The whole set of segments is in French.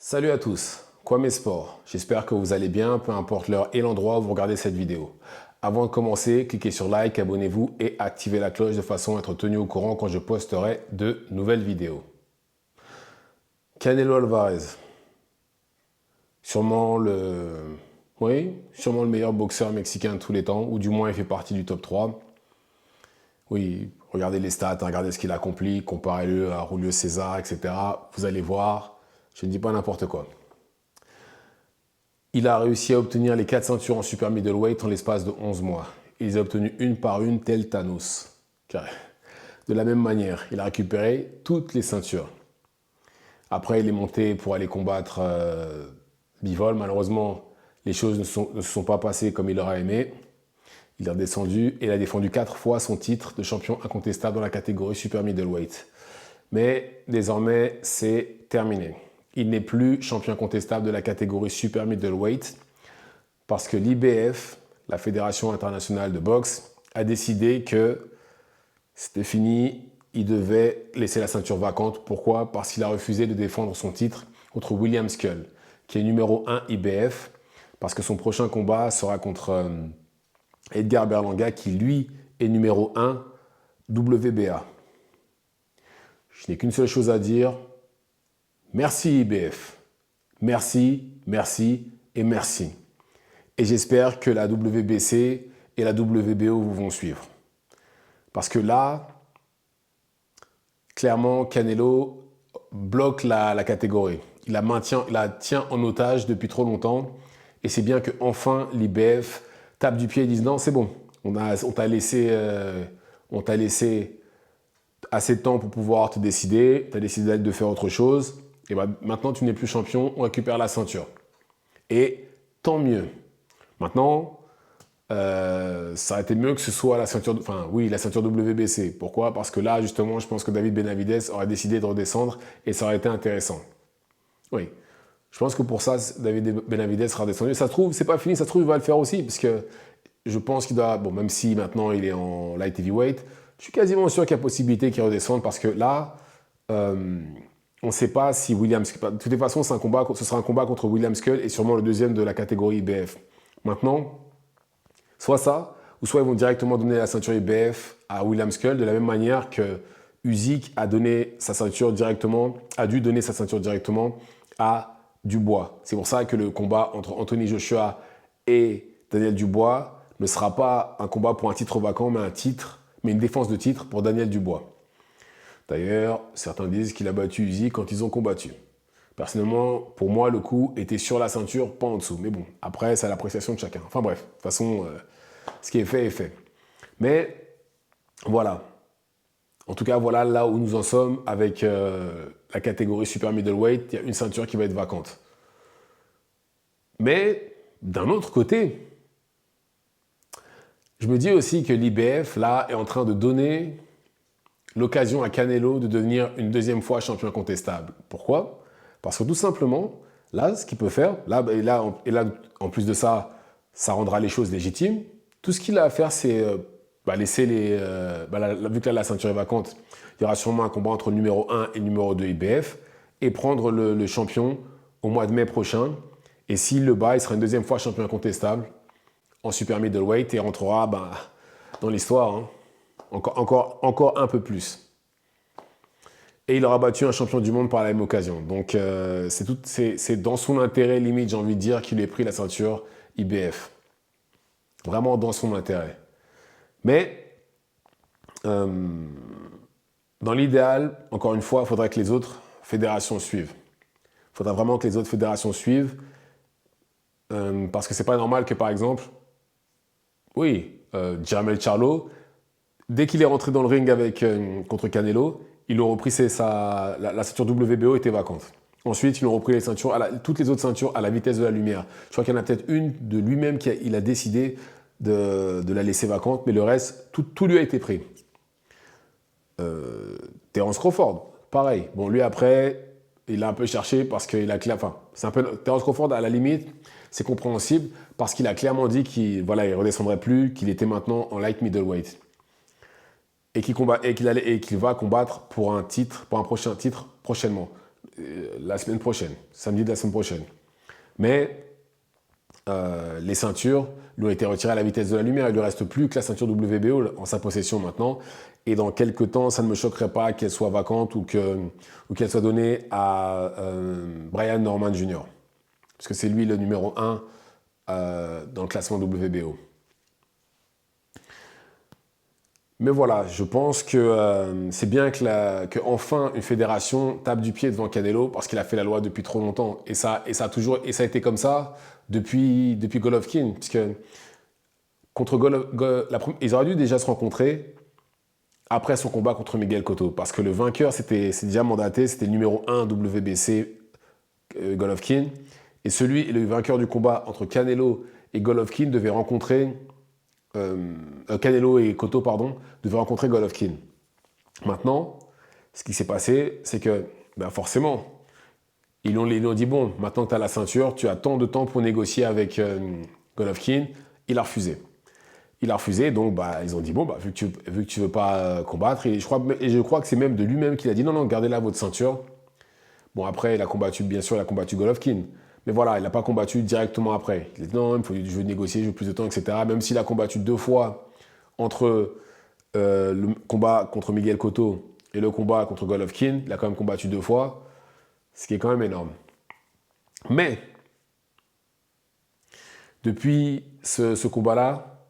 Salut à tous, Kwame Sport. J'espère que vous allez bien, peu importe l'heure et l'endroit où vous regardez cette vidéo. Avant de commencer, cliquez sur like, abonnez-vous et activez la cloche de façon à être tenu au courant quand je posterai de nouvelles vidéos. Canelo Alvarez. Sûrement sûrement le meilleur boxeur mexicain de tous les temps, ou du moins il fait partie du top 3. Oui, regardez les stats, regardez ce qu'il a accompli, comparez-le à Julio César, etc. Vous allez voir, je ne dis pas n'importe quoi. Il a réussi à obtenir les 4 ceintures en super middleweight en l'espace de 11 mois. Il les a obtenues une par une, tel Thanos. De la même manière, il a récupéré toutes les ceintures. Après, il est monté pour aller combattre Bivol. Malheureusement, les choses ne se sont pas passées comme il aurait aimé. Il est redescendu et il a défendu 4 fois son titre de champion incontestable dans la catégorie super middleweight. Mais désormais, c'est terminé. Il n'est plus champion incontestable de la catégorie super middleweight parce que l'IBF, la Fédération internationale de boxe, a décidé que c'était fini, il devait laisser la ceinture vacante. Pourquoi? Parce qu'il a refusé de défendre son titre contre William Skull, qui est numéro 1 IBF, parce que son prochain combat sera contre Edgar Berlanga, qui lui est numéro 1 WBA. Je n'ai qu'une seule chose à dire. Merci IBF. Merci, merci et merci. Et j'espère que la WBC et la WBO vous vont suivre. Parce que là, clairement, Canelo bloque la catégorie. Il la tient en otage depuis trop longtemps. Et c'est bien qu'enfin l'IBF tape du pied et dise non, c'est bon. On t'a laissé assez de temps pour pouvoir te décider. Tu as décidé de faire autre chose. Et ben, maintenant, tu n'es plus champion. On récupère la ceinture. Et tant mieux. Maintenant, ça aurait été mieux que ce soit la ceinture, la ceinture WBC. Pourquoi? Parce que là, justement, je pense que David Benavidez aurait décidé de redescendre et ça aurait été intéressant. Oui. Je pense que pour ça, David Benavidez sera descendu. Ça se trouve, c'est pas fini, ça se trouve, il va le faire aussi, parce que je pense qu'il doit, bon, même si maintenant il est en light heavyweight, je suis quasiment sûr qu'il y a possibilité qu'il redescende, parce que là, on ne sait pas si Williams, de toute façon, ce sera un combat contre William Skull et sûrement le deuxième de la catégorie IBF. Maintenant, soit ça, ou soit ils vont directement donner la ceinture IBF à William Skull, de la même manière que Usyk a dû donner sa ceinture directement à Dubois. C'est pour ça que le combat entre Anthony Joshua et Daniel Dubois ne sera pas un combat pour un titre vacant, mais une défense de titre pour Daniel Dubois. D'ailleurs, certains disent qu'il a battu Usyk quand ils ont combattu. Personnellement, pour moi, le coup était sur la ceinture, pas en dessous. Mais bon, après, c'est à l'appréciation de chacun. Enfin bref, de toute façon, ce qui est fait est fait. Mais voilà. En tout cas, voilà là où nous en sommes avec la catégorie super middleweight. Il y a une ceinture qui va être vacante. Mais d'un autre côté, je me dis aussi que l'IBF, là, est en train de donner l'occasion à Canelo de devenir une deuxième fois champion incontestable. Pourquoi? Parce que tout simplement, là, ce qu'il peut faire, là, en plus de ça, ça rendra les choses légitimes. Tout ce qu'il a à faire, c'est laisser vu que là, la ceinture est vacante, il y aura sûrement un combat entre le numéro 1 et le numéro 2 IBF et prendre le champion au mois de mai prochain. Et s'il le bat, il sera une deuxième fois champion incontestable en super middleweight et rentrera dans l'histoire, hein, encore un peu plus. Et il aura battu un champion du monde par la même occasion. Donc c'est dans son intérêt, limite, j'ai envie de dire, qu'il ait pris la ceinture IBF. Vraiment dans son intérêt. Mais dans l'idéal, encore une fois, il faudrait que les autres fédérations suivent. Il faudra vraiment que les autres fédérations suivent. Parce que c'est pas normal que, par exemple, Jermell Charlo, dès qu'il est rentré dans le ring contre Canelo, ils l'ont repris, la ceinture WBO était vacante. Ensuite, ils ont repris toutes les autres ceintures à la vitesse de la lumière. Je crois qu'il y en a peut-être une de lui-même il a décidé de la laisser vacante, mais le reste, tout lui a été pris. Terence Crawford, pareil. Bon, lui après, il a un peu cherché parce qu'il a Terence Crawford, à la limite, c'est compréhensible parce qu'il a clairement dit qu'il ne redescendrait plus, qu'il était maintenant en light middleweight. Et qu'il va combattre pour un prochain titre prochainement. la semaine prochaine, samedi de la semaine prochaine. Mais les ceintures lui ont été retirées à la vitesse de la lumière. Il ne lui reste plus que la ceinture WBO en sa possession maintenant. Et dans quelques temps, ça ne me choquerait pas qu'elle soit vacante ou qu'elle soit donnée à Brian Norman Jr. Parce que c'est lui le numéro 1 dans le classement WBO. Mais voilà, je pense que c'est bien que enfin une fédération tape du pied devant Canelo parce qu'il a fait la loi depuis trop longtemps. Et ça a été comme ça depuis Golovkin. Parce que contre ils auraient dû déjà se rencontrer après son combat contre Miguel Cotto. Parce que le vainqueur, c'est déjà mandaté, c'était le numéro 1 WBC Golovkin. Et le vainqueur du combat entre Canelo et Golovkin devait rencontrer Canelo et Cotto, pardon, devaient rencontrer Golovkin. Maintenant, ce qui s'est passé, c'est que, forcément, ils ont dit, bon, maintenant que tu as la ceinture, tu as tant de temps pour négocier avec Golovkin. Il a refusé. Donc ils ont dit, bon, vu que tu veux pas combattre, et je crois que c'est même de lui-même qu'il a dit, non, gardez là votre ceinture. Bon, après, bien sûr, il a combattu Golovkin. Mais voilà, il n'a pas combattu directement après. Il a dit non, je veux négocier, je veux plus de temps, etc. Même s'il a combattu 2 fois entre le combat contre Miguel Cotto et le combat contre Golovkin, il a quand même combattu 2 fois, ce qui est quand même énorme. Mais, depuis ce combat-là,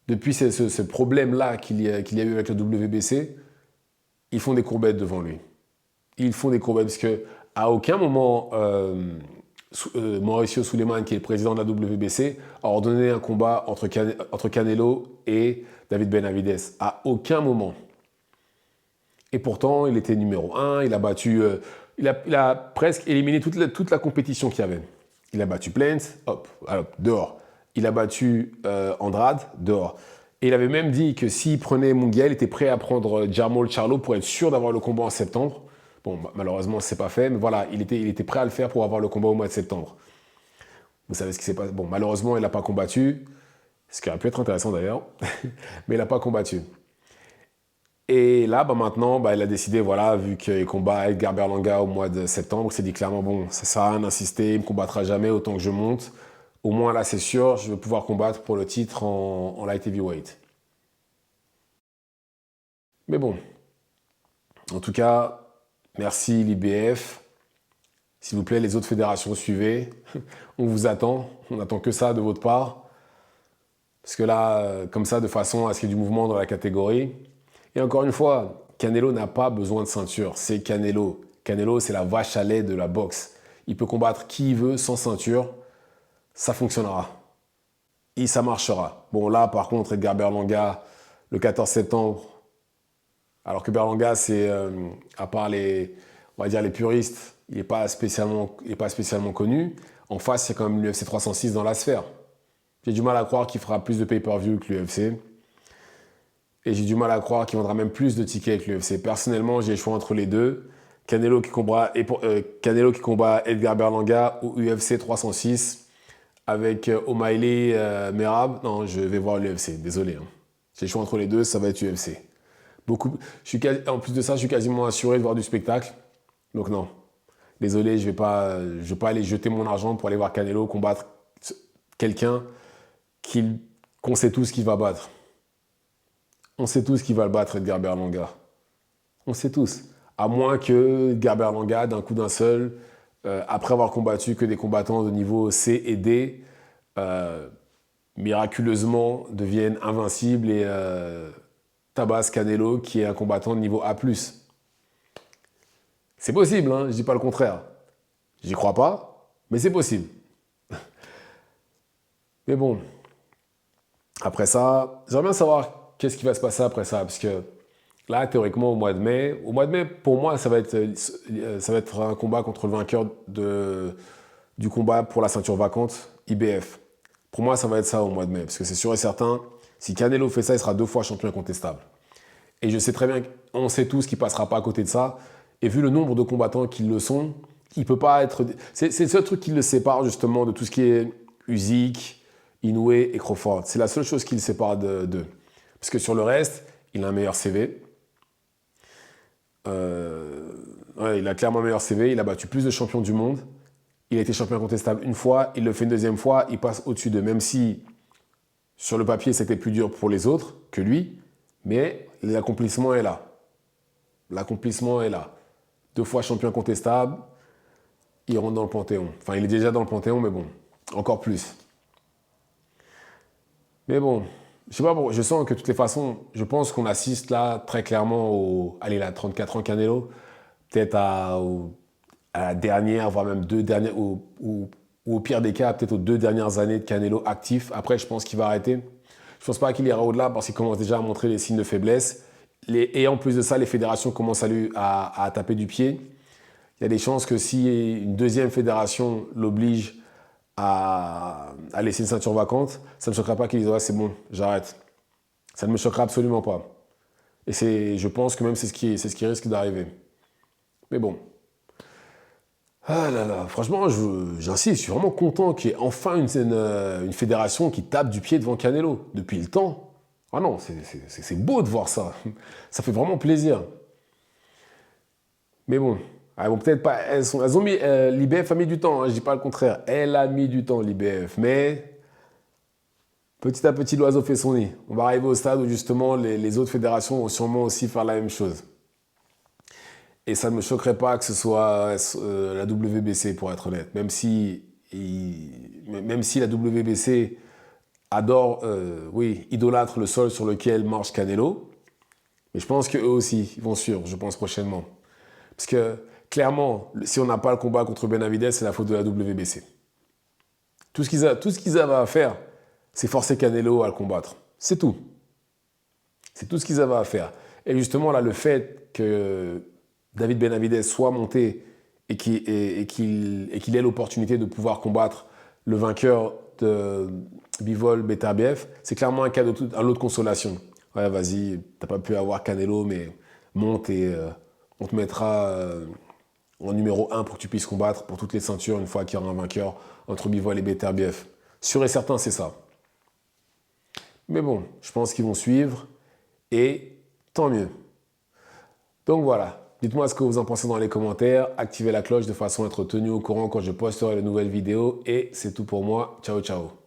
depuis ce problème-là qu'il y a eu avec le WBC, ils font des courbettes devant lui. Ils font des courbettes parce qu'à aucun moment... Mauricio Suleiman, qui est le président de la WBC, a ordonné un combat entre Canelo et David Benavidez. À aucun moment. Et pourtant, il était numéro 1, il a battu... il a presque éliminé toute la compétition qu'il y avait. Il a battu Plant, hop, dehors. Il a battu Andrade, dehors. Et il avait même dit que s'il prenait Munguia, il était prêt à prendre Jermall Charlo pour être sûr d'avoir le combat en septembre. Bon, malheureusement, ce n'est pas fait, mais voilà, il était prêt à le faire pour avoir le combat au mois de septembre. Vous savez ce qui s'est passé. Bon, malheureusement, il n'a pas combattu, ce qui aurait pu être intéressant d'ailleurs, mais il n'a pas combattu. Et là, maintenant, il a décidé, voilà, vu qu'il combat Edgar Berlanga au mois de septembre, il s'est dit clairement, bon, ça ne sert à rien d'insister, il ne me combattra jamais autant que je monte. Au moins, là, c'est sûr, je vais pouvoir combattre pour le titre en light heavyweight. Mais bon, en tout cas... Merci l'IBF. S'il vous plaît, les autres fédérations, suivez. On vous attend. On n'attend que ça de votre part. Parce que là, comme ça, de façon à ce qu'il y ait du mouvement dans la catégorie. Et encore une fois, Canelo n'a pas besoin de ceinture. C'est Canelo. Canelo, c'est la vache à lait de la boxe. Il peut combattre qui il veut sans ceinture. Ça fonctionnera. Et ça marchera. Bon, là, par contre, Edgar Berlanga, le 14 septembre, alors que Berlanga, c'est, à part on va dire les puristes, il n'est pas spécialement connu. En face, il y a quand même l'UFC 306 dans la sphère. J'ai du mal à croire qu'il fera plus de pay-per-view que l'UFC. Et j'ai du mal à croire qu'il vendra même plus de tickets que l'UFC. Personnellement, j'ai le choix entre les deux. Canelo qui combat Edgar Berlanga ou UFC 306 avec O'Malley Merab. Non, je vais voir l'UFC, désolé. Hein. J'ai le choix entre les deux, ça va être UFC. En plus de ça, je suis quasiment assuré de voir du spectacle. Donc non, désolé, je vais pas aller jeter mon argent pour aller voir Canelo combattre quelqu'un qu'on sait tous qu'il va battre. On sait tous qu'il va le battre, Edgar Berlanga. On sait tous. À moins que Edgar Berlanga, d'un seul, après avoir combattu que des combattants de niveau C et D, miraculeusement deviennent invincibles et tabasse Canelo qui est un combattant de niveau A+. C'est possible, hein, je ne dis pas le contraire. J'y crois pas, mais c'est possible. Mais bon, après ça, j'aimerais bien savoir qu'est-ce qui va se passer après ça, parce que là, théoriquement, au mois de mai, pour moi, ça va être un combat contre le vainqueur du combat pour la ceinture vacante IBF. Pour moi, ça va être ça au mois de mai, parce que c'est sûr et certain, si Canelo fait ça, il sera 2 fois champion incontestable. Et je sais très bien, on sait tous qu'il ne passera pas à côté de ça. Et vu le nombre de combattants qui le sont, il peut pas être... C'est le seul truc qui le sépare justement de tout ce qui est Usyk, Inoue et Crawford. C'est la seule chose qui le sépare d'eux. Parce que sur le reste, il a un meilleur CV. Ouais, il a clairement un meilleur CV. Il a battu plus de champions du monde. Il a été champion incontestable une fois. Il le fait une deuxième fois. Il passe au-dessus d'eux. Même si, sur le papier, c'était plus dur pour les autres que lui. Mais l'accomplissement est là. L'accomplissement est là. 2 fois champion incontestable. Il rentre dans le Panthéon. Enfin, il est déjà dans le Panthéon, mais bon, encore plus. Mais bon, je sais pas, je sens que de toutes les façons, je pense qu'on assiste là très clairement au. Allez, là, 34 ans Canelo. Peut-être à la dernière, voire même 2 dernières, ou au pire des cas, peut-être aux 2 dernières années de Canelo actif. Après, je pense qu'il va arrêter. Je pense pas qu'il ira au-delà parce qu'il commence déjà à montrer les signes de faiblesse. Et en plus de ça, les fédérations commencent à taper du pied. Il y a des chances que si une deuxième fédération l'oblige à laisser une ceinture vacante, ça ne me choquera pas qu'il dise ouais, c'est bon, j'arrête. Ça ne me choquera absolument pas. Et je pense que même c'est ce qui risque d'arriver. Mais bon. Ah là là, franchement, j'insiste, je suis vraiment content qu'il y ait enfin une fédération qui tape du pied devant Canelo. Depuis le temps. Ah non, c'est beau de voir ça. Ça fait vraiment plaisir. Mais bon, elles vont peut-être pas. Elles ont mis. L'IBF a mis du temps, hein, je dis pas le contraire. Elle a mis du temps, l'IBF. Mais petit à petit, l'oiseau fait son nid. On va arriver au stade où justement les autres fédérations vont sûrement aussi faire la même chose. Et ça ne me choquerait pas que ce soit la WBC, pour être honnête. Même si la WBC adore, oui, idolâtre le sol sur lequel marche Canelo. Mais je pense qu'eux aussi, ils vont suivre, je pense, prochainement. Parce que, clairement, si on n'a pas le combat contre Benavidez, c'est la faute de la WBC. Tout ce qu'ils avaient à faire, c'est forcer Canelo à le combattre. C'est tout. C'est tout ce qu'ils avaient à faire. Et justement, là, le fait que David Benavidez soit monté et qu'il ait l'opportunité de pouvoir combattre le vainqueur de Bivol Beterbiev, c'est clairement un lot de consolation. Ouais, vas-y, t'as pas pu avoir Canelo, mais monte et on te mettra en numéro 1 pour que tu puisses combattre pour toutes les ceintures une fois qu'il y aura un vainqueur entre Bivol et Beterbiev. Sûr et certain, c'est ça. Mais bon, je pense qu'ils vont suivre et tant mieux. Donc voilà. Dites-moi ce que vous en pensez dans les commentaires. Activez la cloche de façon à être tenu au courant quand je posterai de nouvelles vidéos. Et c'est tout pour moi. Ciao, ciao.